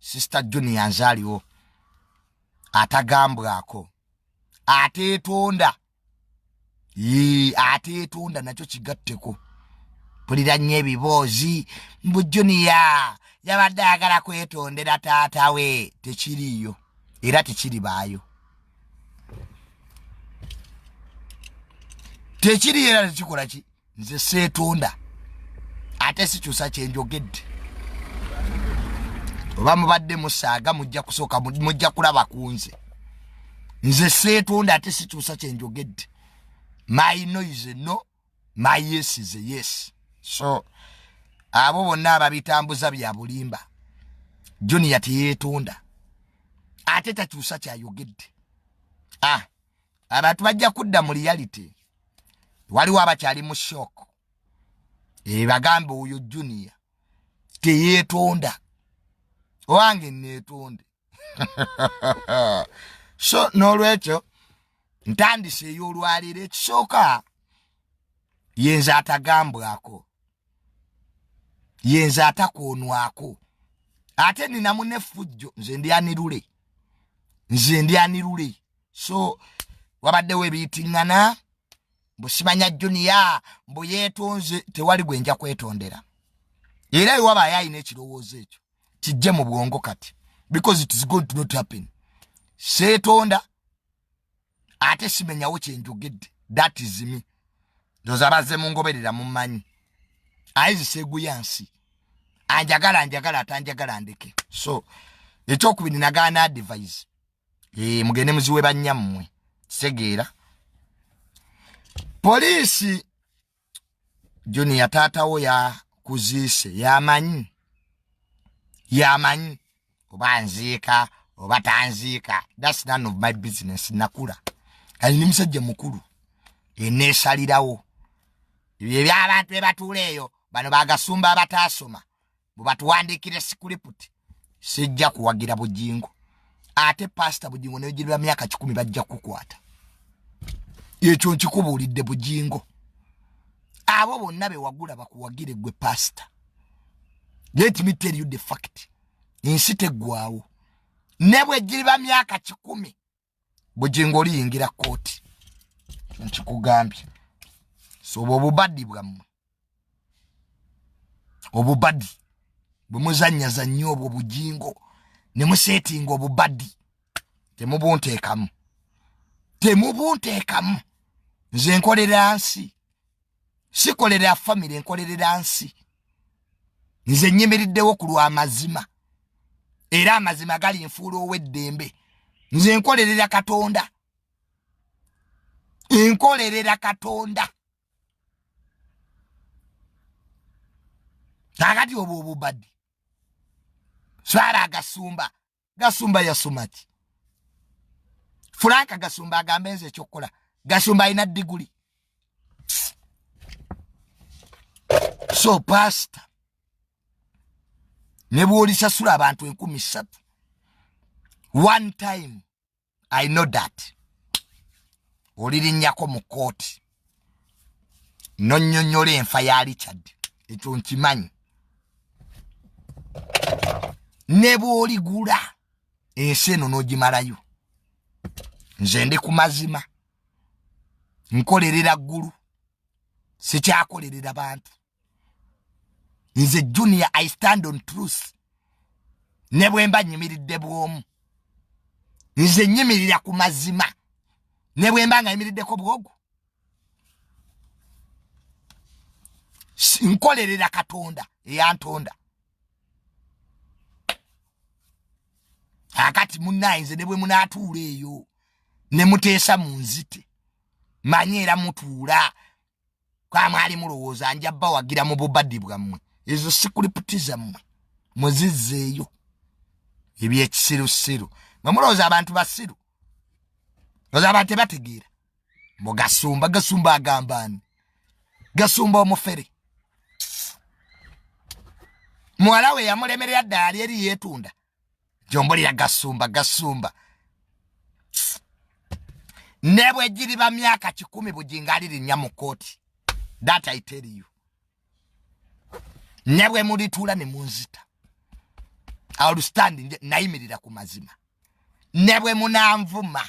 sister Junior nzaliwo atagambwako atetonda atetonda nacho kigatteko pulira nnyo ebibozi mbu Junior yabadde agala kwetondera taata we tekiriyo era tekiribaayo tekiri era tekikola ki nze setonda ate sikyusa kyenjogedde oba mubadde musaaga mujja kusooka mujja kulaba kunze nze setonda ate sikyusa kyenjogedde my no is a no my yes is a yes so abo bonna ababitambuza bya bulimba Junior teyetonda ate takyusa kyayogedde abantu bajja kudda mu reality waliwo abakyali mu shock bagambe oyo Junior teyetonda owange netonde so nolwekyo ntandise ey'olwaliro ekisooka yenza atagambwako yenza atakoonwako ate nina munefujjo nze Ndi Unruly so wabaddewo ebiyitiŋŋana busimanya Junior mbu yeetonze tewali gwenja kwetondera era ewaba ayina ekirowoozo ekyo kijje mu bwongo kati because it is going to not happen setonda ate simenyawo kyenjogedde that is me ndoza abaze mungoberera mumanyi aizi seguya nsi anjagala atanjagala ndeke so ekyokubiri nagaana advise mugende muziwe banyammwe segeera polisi Junior taatawo ya kuziise yamanyi oba nziika oba tanziika that's none of my business nakula alina musajja mukulu eneesalirawo ebyo by'abantu ebatuula eyo bano bagasumba abataasoma bwebatuwandiikira script sijja kuwagira Bujingo ate pastor Bujingo neyogerera myaka 10 bajja kukwata ekyo nkikubuulidde Bujingo abo bonna bewagula bakuwagire gwe pastor let me tell you the fact ensi teggwaawo ne bwegiriba myaka 10 Bujingo liyingira kooti nkikugambye so obubaddi bwammwe obubaddi bwemuzannyaza nnyo obwo Bujingo ne musetinga obubaddi temubunteekamu nze nkolera nsi sikolera family nkolerera nsi nze nyimiriddewo ku lw'amazima era amazima gali nfuula ow'eddembe nze nkolerera Katonda kakati obubaddi swala gasumba yasumaki Franka Gasumba agambe nze ekyokukola Gasumba alina diguli so pastor ne bw'olisasula abantu 13 one time I know that olirinnyako mu kooti nonnyonnyola enfa ya Richard ekyo nkimanyi ne bw'oligula ensi eno n'ogimalayo nze ndi ku mazima nkolerera ggulu sikyakolerera bantu nze Junior I stand on truth ne bwe mba nyimiridde bw'omu nze nyimirira ku mazima ne bwe mba nga nyimiriddeko bwogu nkolerera Katonda eyantonda akati munnaye nze ne bwe munaatuula eyo ne muteesa mu nzite manyi era mutuula kwa mwali mulowooza njabba wagira mu bubaddi bwammwe ezo sikuriputi zammwe muzizzeeyo ebyekisirusiru mulowooza abantu basiru lowooza abantu tebategeera mbu Gasumba agambaani Gasumba omufere muwala we yamulemerera ddala eri yeetunda jombolira Gasumba ne bwe giriba myaka 10 Bujingo alirinnya mu kooti that I tell you ne bwe mulituula ne munzita I will stand nayimirira ku mazima nebwe munanvuma